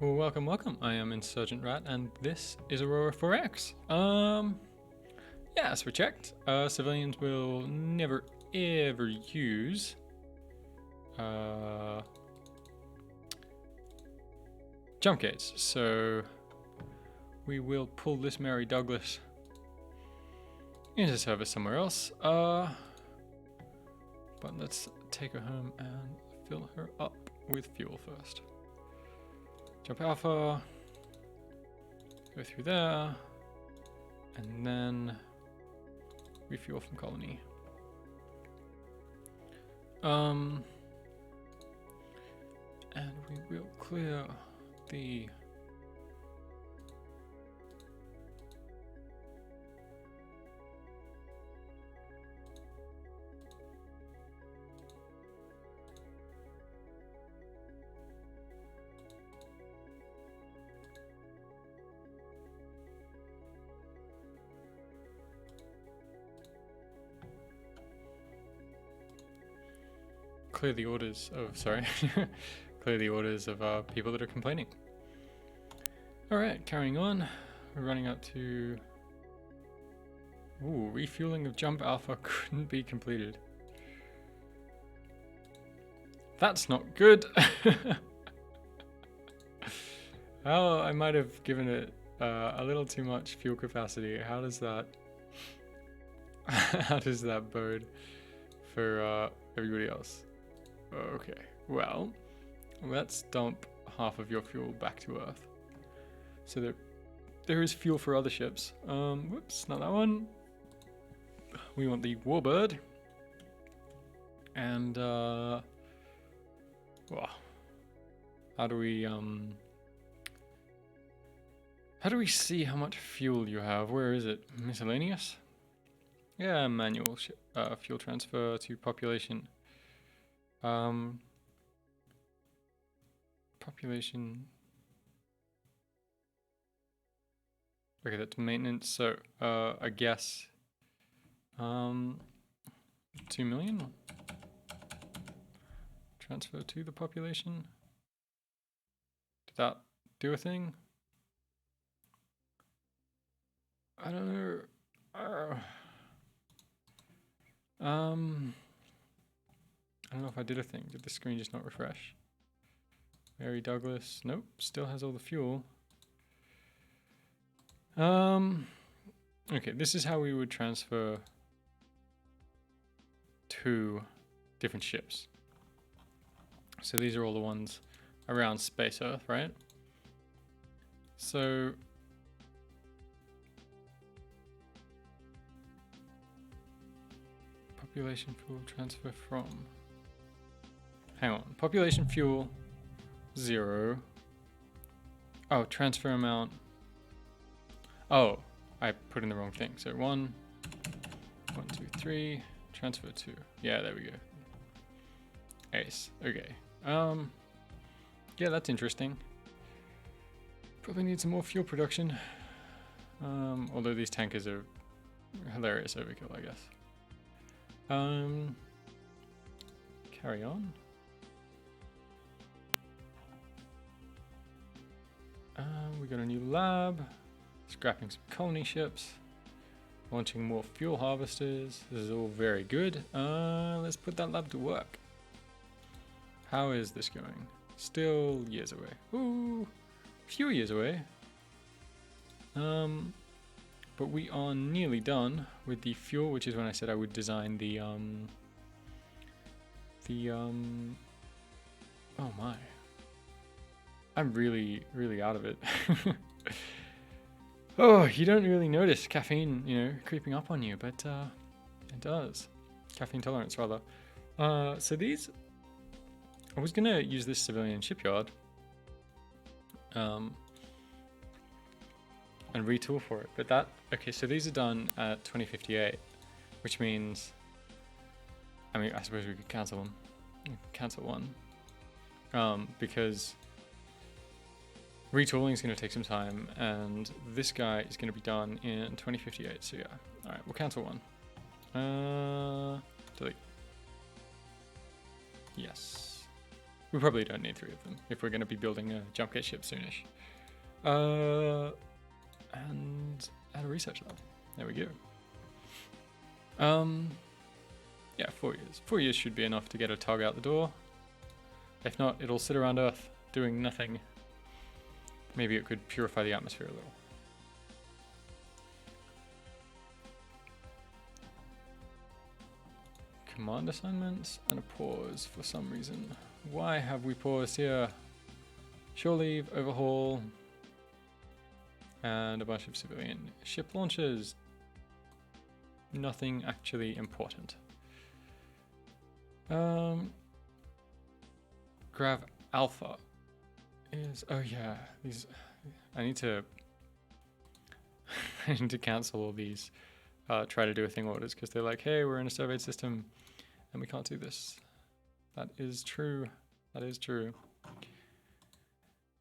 Well, welcome, welcome. I am Insurgent Rat, and this is Aurora 4X. Yeah, as we checked, civilians will never ever use jump gates, so we will pull this Mary Douglas into service somewhere else. But let's take her home and fill her up with fuel first. Jump Alpha, go through there, and then refuel from colony. And we will clear the clear the orders of clear the orders of people that are complaining. All right, carrying on. We're running up to refueling of Jump Alpha couldn't be completed. That's not good. Oh, I might have given it a little too much fuel capacity. How does that how does that bode for everybody else? Okay, well, let's dump half of your fuel back to Earth. So there is fuel for other ships. Whoops, not that one. We want the Warbird. And, well, how do we see how much fuel you have? Where is it? Miscellaneous? Yeah, manual fuel transfer to population. Population. Okay, that's maintenance. So, I guess, 2 million. Transfer to the population. Did that do a thing? I don't know. I don't know if I did a thing. Did the screen just not refresh? Mary Douglas. Nope. Still has all the fuel. Okay, this is how we would transfer two different ships. So these are all the ones around Space Earth, right? So population fuel transfer from. Hang on. Population fuel 0. Oh, transfer amount. Oh, I put in the wrong thing. So 1, 2, 3, transfer 2. Yeah, there we go. Ace. Okay. Yeah, that's interesting. Probably need some more fuel production. Although these tankers are hilarious overkill, I guess. Carry on. We got a new lab. Scrapping some colony ships. Launching more fuel harvesters. This is all very good. Let's put that lab to work. How is this going? Still years away. Ooh, few years away. But we are nearly done with the fuel, which is when I said I would design the oh my. I'm really, really out of it. Oh, you don't really notice caffeine, creeping up on you, but it does. Caffeine tolerance, rather. So these, I was gonna use this civilian shipyard, and retool for it, but okay, so these are done at 2058, which means, I suppose we could cancel them. Cancel one, because retooling is going to take some time, and this guy is going to be done in 2058. So yeah, all right, we'll cancel one. Delete. Yes. We probably don't need 3 of them if we're going to be building a jump gate ship soonish. And add a research lab. There we go. Yeah, 4 years. 4 years should be enough to get a tug out the door. If not, it'll sit around Earth doing nothing. Maybe it could purify the atmosphere a little. Command assignments and a pause for some reason. Why have we paused here? Shore leave, overhaul, and a bunch of civilian ship launches. Nothing actually important. Grav Alpha is, oh yeah, these, I need to I need to cancel all these try to do a thing orders because they're like, hey, we're in a surveyed system and we can't do this. That is true. That is true.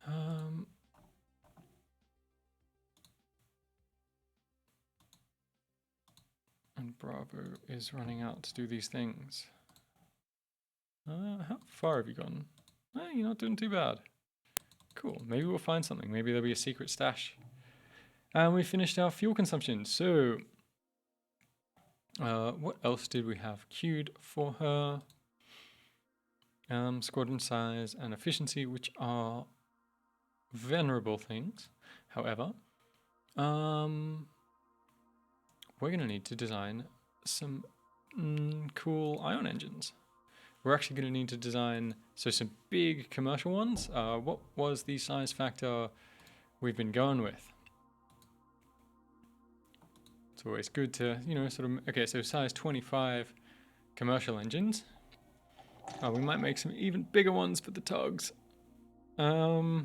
And Bravo is running out to do these things. How far have you gone? You're not doing too bad. Cool. Maybe we'll find something. Maybe there'll be a secret stash. And we finished our fuel consumption. So, what else did we have queued for her? Squadron size and efficiency, which are venerable things. However, we're going to need to design some cool ion engines. We're actually going to need to design some big commercial ones. What was the size factor we've been going with? It's always good to, okay, so size 25 commercial engines. We might make some even bigger ones for the tugs. Why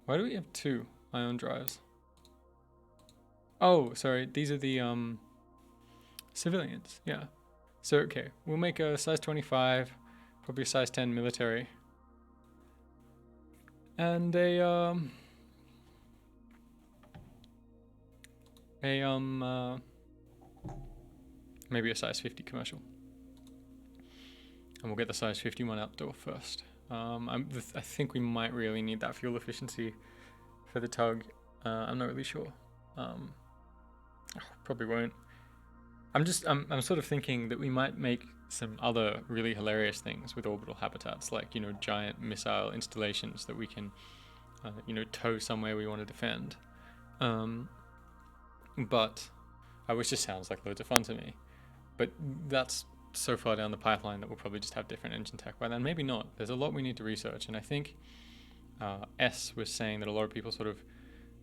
do we have 2 ion drives? Oh, sorry, these are the civilians, yeah. So, okay, we'll make a size 25, probably a size 10 military. And maybe a size 50 commercial. And we'll get the size 51 outdoor first. I think we might really need that fuel efficiency for the tug. I'm not really sure. Probably won't. I'm sort of thinking that we might make some other really hilarious things with orbital habitats, like, giant missile installations that we can, tow somewhere we want to defend. But, which just sounds like loads of fun to me. But that's so far down the pipeline that we'll probably just have different engine tech by then. Maybe not. There's a lot we need to research, and I think S was saying that a lot of people sort of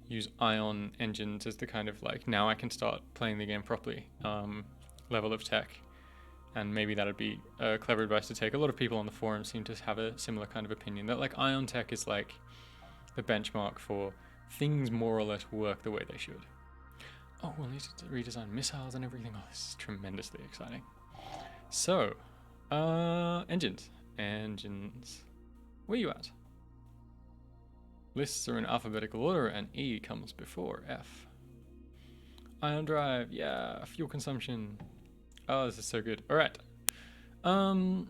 use ion engines as the kind of like, now I can start playing the game properly level of tech, and maybe that'd be a clever advice to take. A lot of people on the forum seem to have a similar kind of opinion that like ion tech is like the benchmark for things more or less work the way they should. Oh, we'll need to redesign missiles and everything. Oh, this is tremendously exciting. So, engines. Where you at? Lists are in alphabetical order and E comes before F. Ion drive, yeah, fuel consumption. Oh, this is so good. All right. So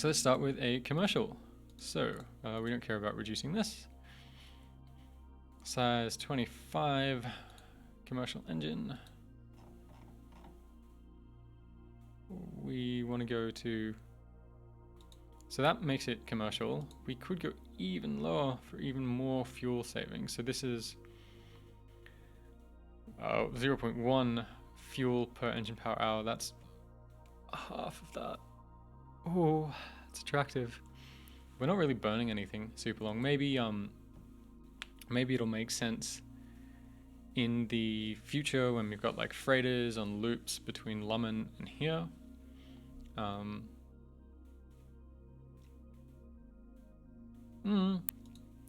let's start with a commercial. So, we don't care about reducing this. Size 25 commercial engine. We want to go to, so that makes it commercial. We could go even lower for even more fuel savings. So this is 0.1 fuel per engine power hour. That's half of that. Oh, it's attractive. We're not really burning anything super long. Maybe it'll make sense in the future when we've got like freighters on loops between Lummen and here. No,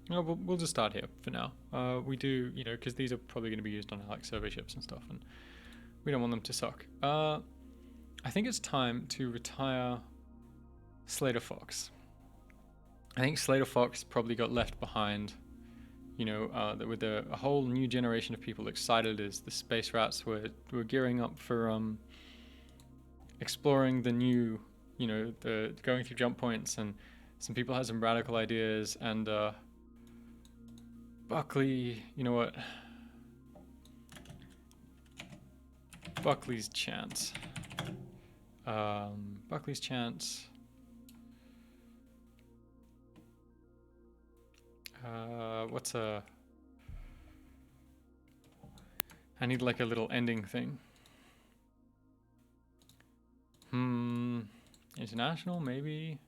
we'll just start here for now. We do, because these are probably going to be used on like survey ships and stuff, and we don't want them to suck. I think it's time to retire Slater Fox. I think Slater Fox probably got left behind, with a whole new generation of people excited as the space rats were gearing up for exploring the new, you know, the going through jump points, and some people had some radical ideas, and Buckley, you know what? Buckley's chance. Buckley's chance. What's a... I need like a little ending thing. International, maybe?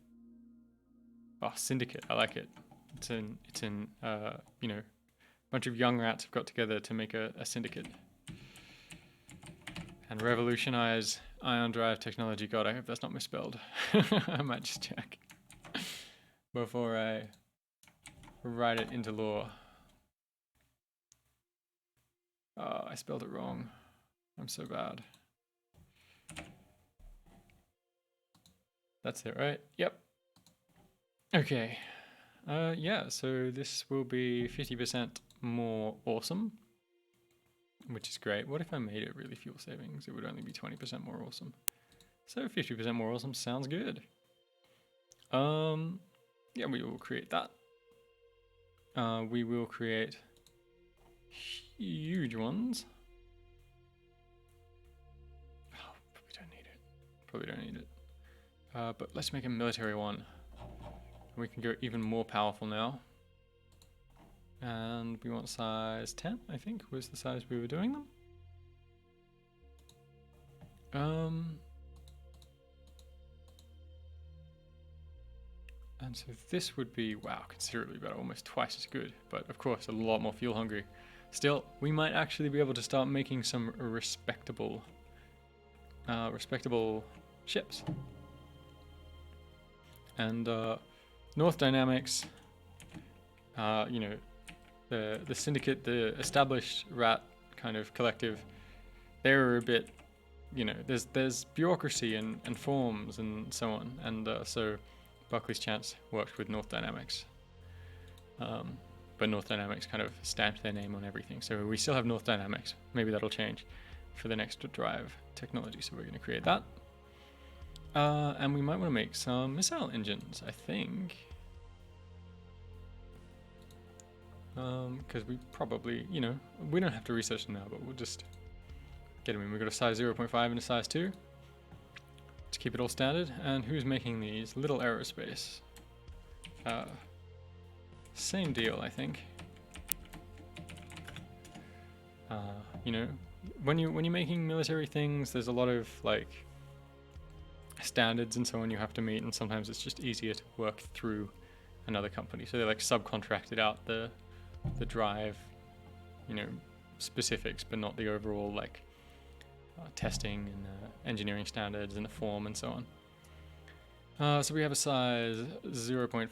Oh, syndicate, I like it. It's in, you know, a bunch of young rats have got together to make a syndicate. And revolutionize ion drive technology. God, I hope that's not misspelled. I might just check before I write it into law. Oh, I spelled it wrong. I'm so bad. That's it, right? Yep. Okay. Yeah, so this will be 50% more awesome, which is great. What if I made it really fuel savings? It would only be 20% more awesome. So 50% more awesome sounds good. Yeah, we will create that. We will create huge ones. Oh, probably don't need it. Probably don't need it. But let's make a military one. We can go even more powerful now. And we want size 10, I think, was the size we were doing them. And so this would be, wow, considerably better, almost twice as good, but of course a lot more fuel hungry. Still, we might actually be able to start making some respectable ships. And North Dynamics, you know, the syndicate, the established rat kind of collective, they're a bit, you know, there's bureaucracy and forms and so on, and so Buckley's chance worked with North Dynamics, but North Dynamics kind of stamped their name on everything. So we still have North Dynamics. Maybe that'll change for the next drive technology. So we're going to create that, and we might want to make some missile engines, I think. Because we probably, you know, we don't have to research them now, but we'll just get them in. We've got a size 0.5 and a size 2 to keep it all standard. And who's making these? Little Aerospace. Same deal, I think. You know, when you're making military things, there's a lot of like standards and so on you have to meet, and sometimes it's just easier to work through another company. So they like subcontracted out the drive, you know, specifics, but not the overall like testing and engineering standards and the form and so on. So we have a size 0.5.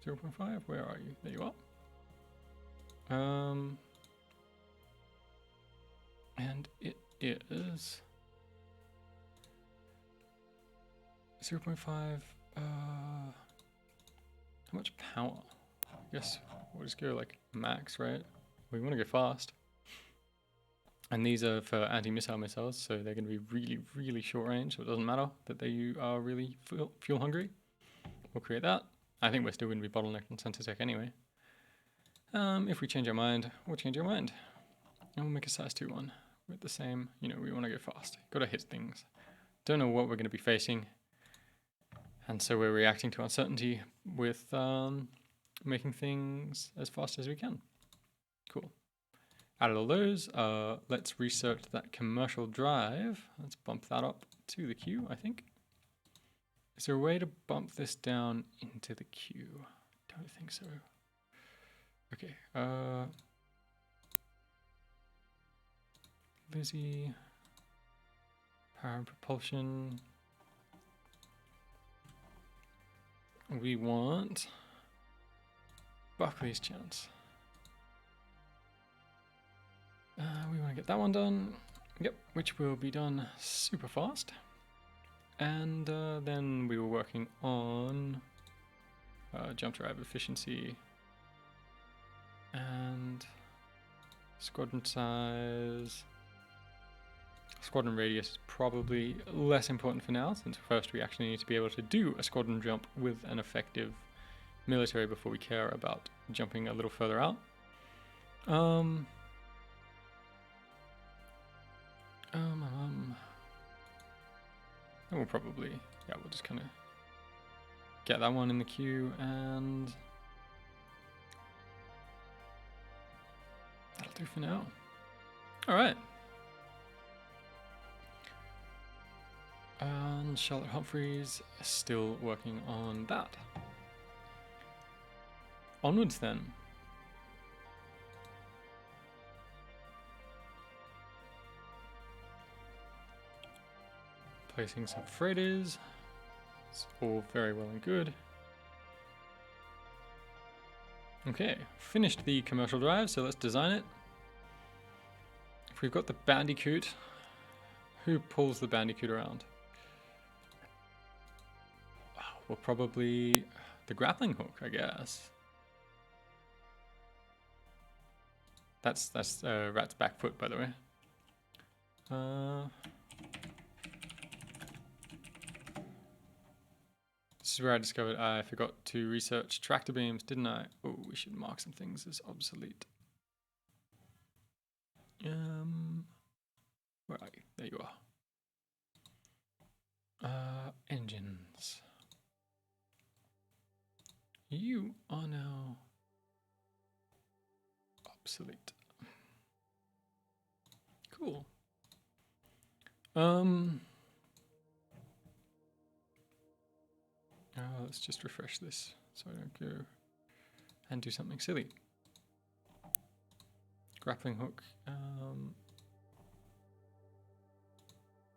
0.5, where are you? There you are. And it is 0.5, how much power? I guess we'll just go like max, right? We want to go fast. And these are for anti-missile missiles, so they're going to be really, really short range, so it doesn't matter that they are really fuel hungry. We'll create that. I think we're still going to be bottlenecked on sensor tech anyway. If we change our mind, we'll change our mind. And we'll make a size 2 one with the same, you know, we want to go fast. Got to hit things. Don't know what we're going to be facing. And so we're reacting to uncertainty with making things as fast as we can. Cool. Out of all those, let's research that commercial drive. Let's bump that up to the queue, I think. Is there a way to bump this down into the queue? Don't think so. Okay. Lizzie. Power and propulsion. We want Buckley's chance. We want to get that one done. Yep, which will be done super fast. And then we were working on jump drive efficiency and Squadron size. Squadron radius is probably less important for now, since first we actually need to be able to do a squadron jump with an effective military before we care about jumping a little further out. And we'll probably, yeah, we'll just kind of get that one in the queue, and that'll do for now. All right. And Charlotte Humphreys is still working on that. Onwards then. Placing some freighters. It's all very well and good. Okay, finished the commercial drive, so let's design it. If we've got the Bandicoot, who pulls the Bandicoot around? Well, probably the grappling hook, I guess. That's Rat's back foot, by the way. This is where I discovered I forgot to research tractor beams, didn't I? Oh, we should mark some things as obsolete. Where are you? There you are. Engines. You are now obsolete. Cool. Let's just refresh this so I don't go and do something silly. Grappling hook.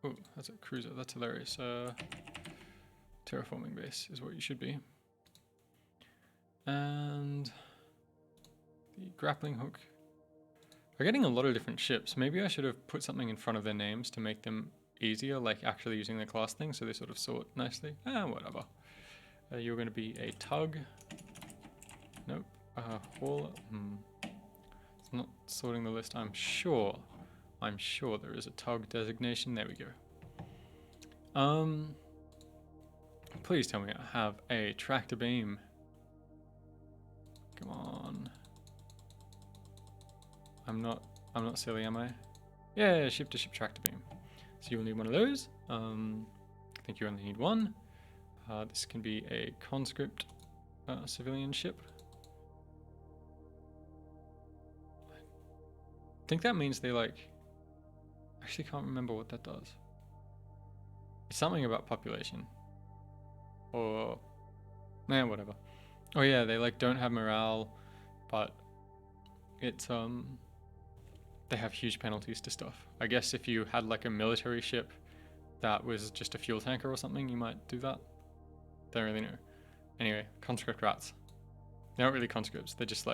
Oh, that's a cruiser. That's hilarious. Terraforming base is what you should be. And the grappling hook. We're getting a lot of different ships. Maybe I should have put something in front of their names to make them easier, like actually using the class thing, so they sort of sort nicely. Whatever. You're going to be a tug. Nope. Hauler. It's not sorting the list. I'm sure there is a tug designation. There we go. Please tell me I have a tractor beam. Come on. I'm not silly, am I? Yeah, ship-to-ship tractor beam. So you'll need one of those. I think you only need one. This can be a conscript civilian ship. I think that means they actually can't remember what that does. It's something about population. Or, whatever. Oh yeah, they don't have morale, but it's they have huge penalties to stuff. I guess if you had a military ship that was just a fuel tanker or something, you might do that. Don't really know. Anyway, conscript rats. They're not really conscripts, they're just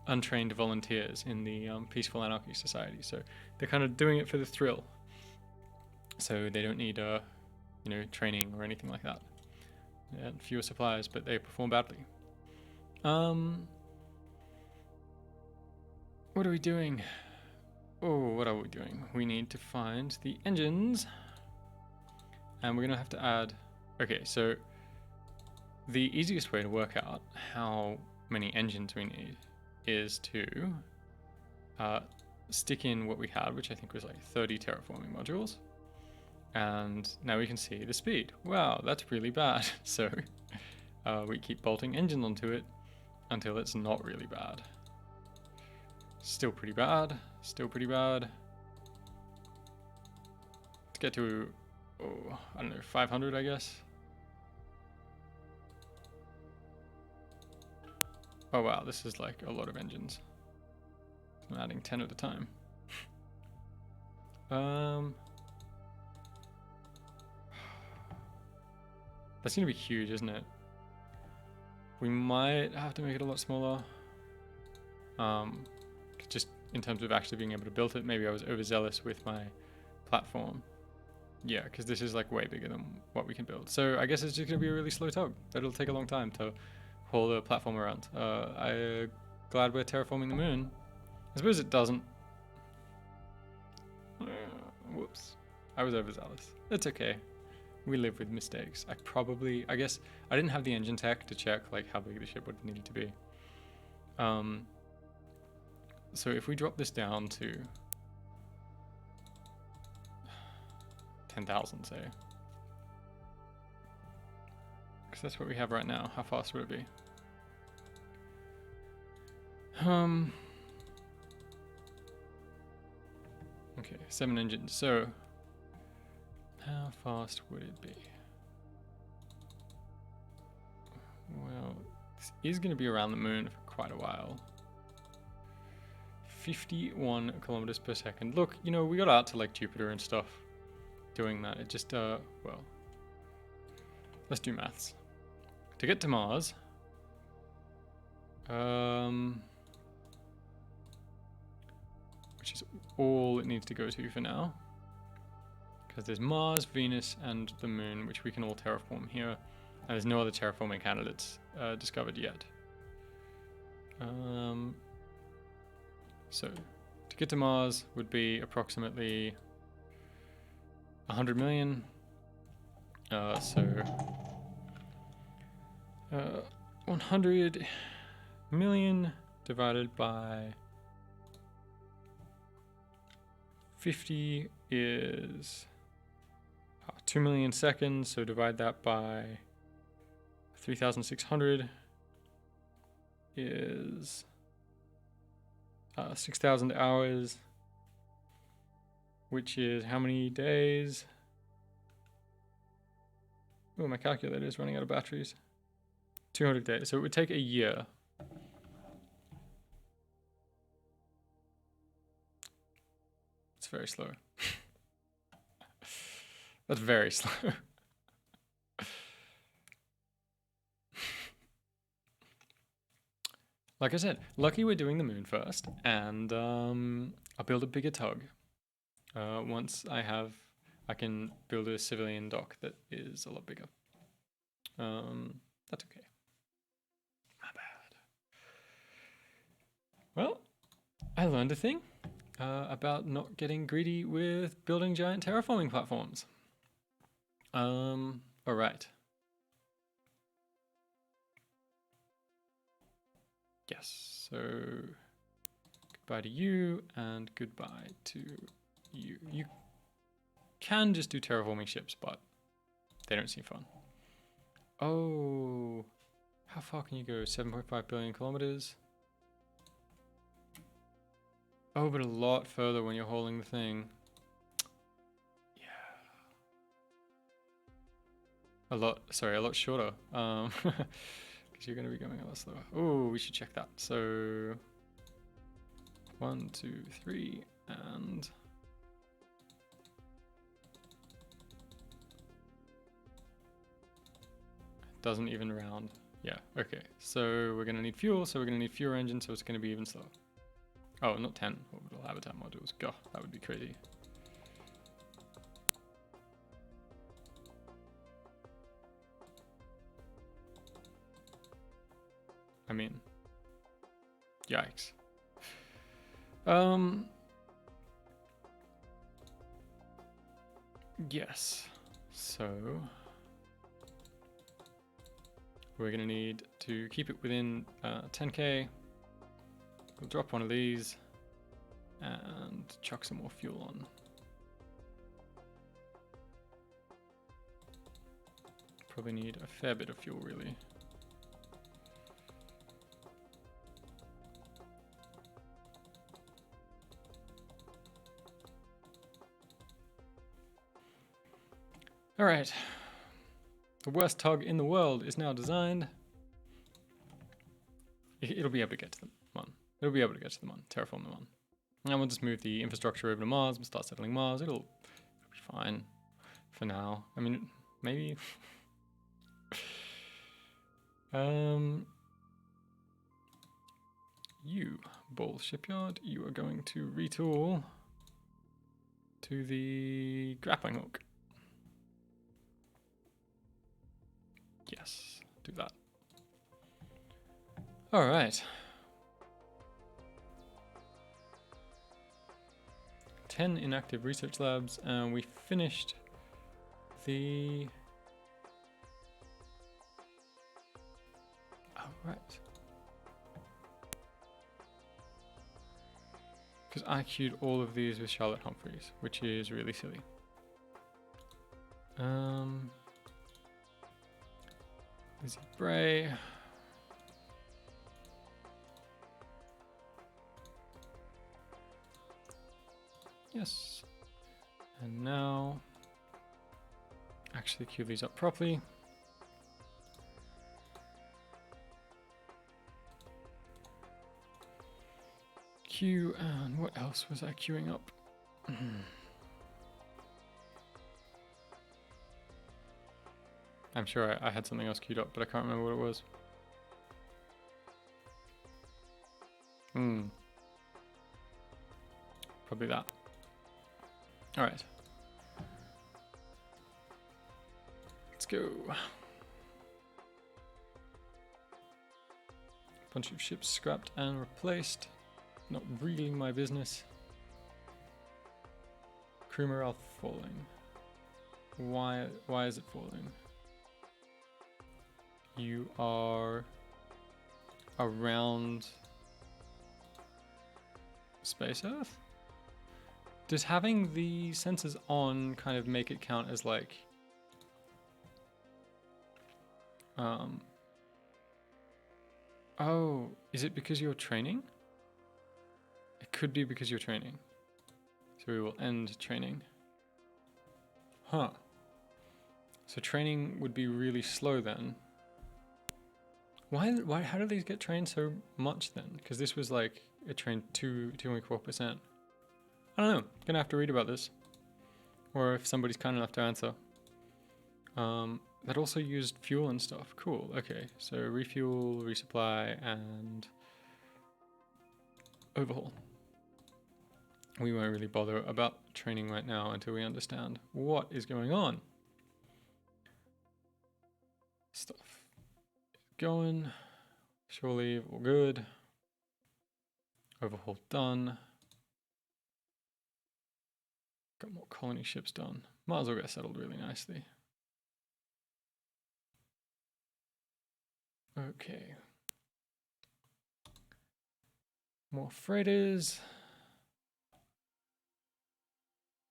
untrained volunteers in the Peaceful Anarchy Society. So they're kind of doing it for the thrill. So they don't need training or anything like that. And fewer supplies, but they perform badly. What are we doing? Oh, what are we doing? We need to find the engines. And we're going to have to add... Okay, so the easiest way to work out how many engines we need is to stick in what we had, which I think was 30 terraforming modules. And now we can see the speed. Wow, that's really bad. So we keep bolting engines onto it until it's not really bad. Still pretty bad. Still pretty bad. Let's get to, I don't know, 500, I guess. Oh wow, this is a lot of engines. I'm adding 10 at a time. That's gonna be huge, isn't it? We might have to make it a lot smaller. Just in terms of actually being able to build it. Maybe I was overzealous with my platform. Yeah, because this is way bigger than what we can build. So I guess it's just gonna be a really slow tug. It'll take a long time to haul the platform around. I'm glad we're terraforming the moon. I suppose it doesn't. Whoops. I was overzealous. It's okay. We live with mistakes. I guess I didn't have the engine tech to check like how big the ship would need to be. So if we drop this down to 10,000, say, because that's what we have right now. How fast would it be? Okay, 7 engines. So how fast would it be? Well, this is going to be around the moon for quite a while. 51 kilometers per second. Look, you know, we got out to like Jupiter and stuff doing that. It just, well, let's do maths. To get to Mars, which is all it needs to go to for now. Because there's Mars, Venus, and the moon, which we can all terraform here. And there's no other terraforming candidates discovered yet. So, to get to Mars would be approximately 100 million. 100 million divided by 50 is 2 million seconds, so divide that by 3,600 is 6,000 hours, which is how many days? Oh, my calculator is running out of batteries. 200 days, so it would take a year. It's very slow. That's very slow. Like I said, lucky we're doing the moon first, and I'll build a bigger tug. Once I can build a civilian dock that is a lot bigger. That's okay. My bad. Well, I learned a thing about not getting greedy with building giant terraforming platforms. All right. Yes, so goodbye to you and goodbye to you. You can just do terraforming ships, but they don't seem fun. Oh, how far can you go? 7.5 billion kilometers. Oh, but a lot further when you're holding the thing. Yeah. A lot shorter. Because you're going to be going a lot slower. Oh, we should check that. So 1, 2, 3, and doesn't even round. Yeah, okay. So we're going to need fuel, so we're going to need fewer engines, so it's going to be even slower. Oh, not 10 orbital habitat modules. God, that would be crazy. I mean, yikes. Yes. So we're gonna need to keep it within 10k. We'll drop one of these and chuck some more fuel on. Probably need a fair bit of fuel, really. All right. The worst tug in the world is now designed. It'll be able to get to the Mon. It'll be able to get to the Mon, terraform the Mon. And we'll just move the infrastructure over to Mars. We'll start settling Mars. It'll be fine for now. I mean, maybe. You, Bull Shipyard, you are going to retool to the grappling hook. Yes, do that. All right. 10 inactive research labs, and we finished the... Oh, right. Because I queued all of these with Charlotte Humphreys, which is really silly. Lizzie Bray. Yes. And now, actually queue these up properly. Queue, and what else was I queuing up? I'm sure I had something else queued up, but I can't remember what it was. Probably that. All right. Let's go. Bunch of ships scrapped and replaced. Not really my business. Crew morale falling. Why is it falling? You are around Space Earth? Does having the sensors on kind of make it count as like oh, is it because you're training? It could be because you're training. So we will end training. Huh. So training would be really slow then. Why how do these get trained so much then? Because this was like it trained 2.4%. I don't know. Gonna have to read about this. Or if somebody's kind enough to answer. That also used fuel and stuff. Cool. Okay. So refuel, resupply, and overhaul. We won't really bother about training right now until we understand what is going on. Stuff. Going. Shore leave, all good. Overhaul done. Got more colony ships done. Might as well get settled really nicely. Okay. More freighters.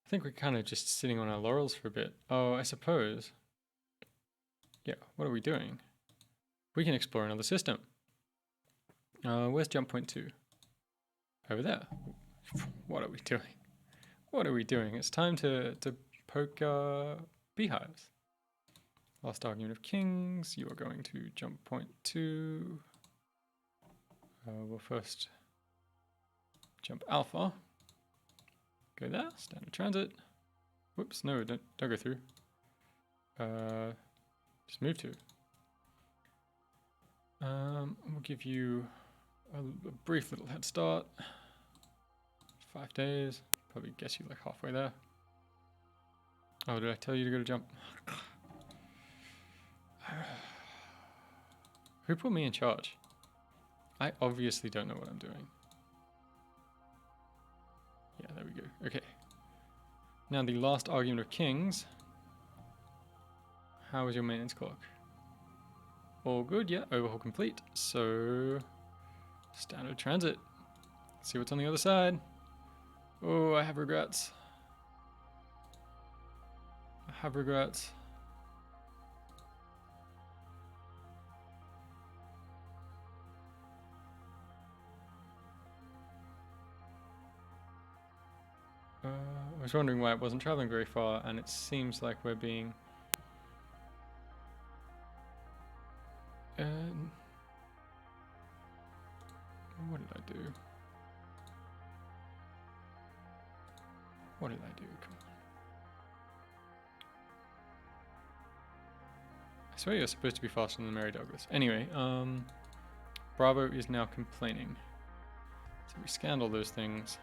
I think we're kind of just sitting on our laurels for a bit. Oh, I suppose. Yeah, what are we doing? We can explore another system. Where's jump point 2? Over there. What are we doing? What are we doing? It's time to poke beehives. Last argument of kings. You are going to jump point 2. We'll first jump alpha. Go there. Standard transit. Whoops, no, don't go through. Just move to. We'll give you a brief little head start. 5 days. Probably guess you like halfway there. Oh, did I tell you to go to jump? Who put me in charge? I obviously don't know what I'm doing. Yeah, there we go. Okay. Now the last argument of kings. How is your maintenance clock? All good, yeah. Overhaul complete. So, standard transit. Let's see what's on the other side. Oh, I have regrets. I have regrets. I was wondering why it wasn't traveling very far, and it seems like we're being... what did I do? What did I do? Come on. I swear you're supposed to be faster than Mary Douglas. Anyway, Bravo is now complaining. So we scanned all those things.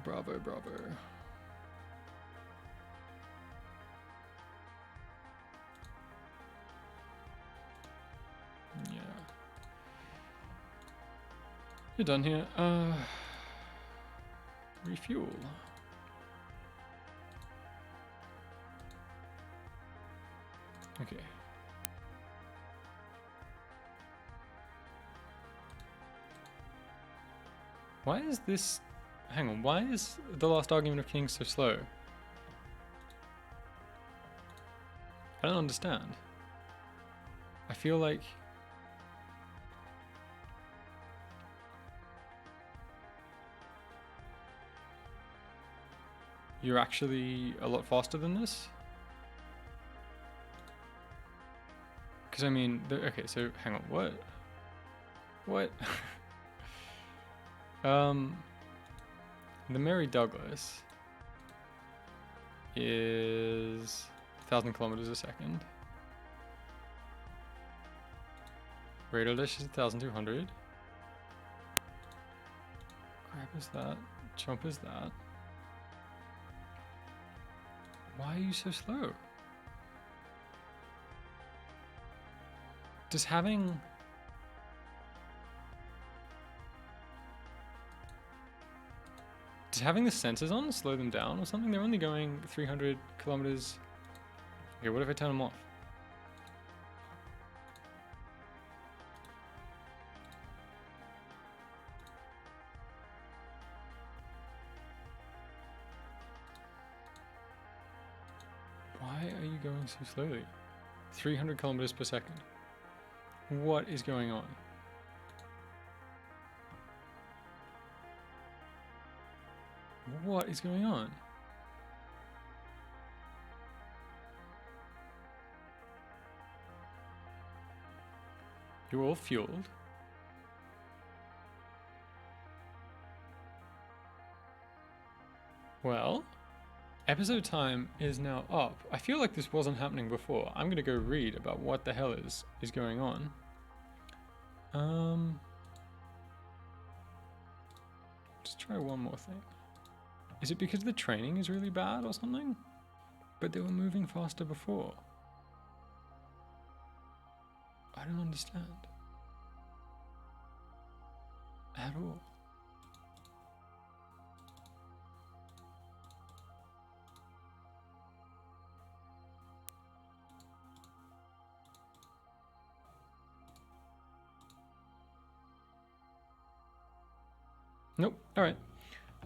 Bravo. Yeah. You're done here. Refuel. Okay. Why is this... Hang on, why is the last argument of kings so slow? I don't understand. I feel like... You're actually a lot faster than this? Because I mean, okay, so hang on, what? What? The Mary Douglas is 1,000 kilometers a second. Radar dash is 1,200. Grab is that. Chomp is that. Why are you so slow? Does having... Does having the sensors on slow them down or something? They're only going 300 kilometers. Okay, what if I turn them off? Why are you going so slowly? 300 kilometers per second. What is going on? What is going on? You're all fueled. Well, episode time is now up. I feel like this wasn't happening before. I'm gonna go read about what the hell is going on. Just try one more thing. Is it because the training is really bad or something? But they were moving faster before. I don't understand. At all. Nope. All right.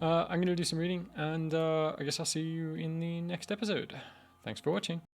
I'm going to do some reading, and I guess I'll see you in the next episode. Thanks for watching.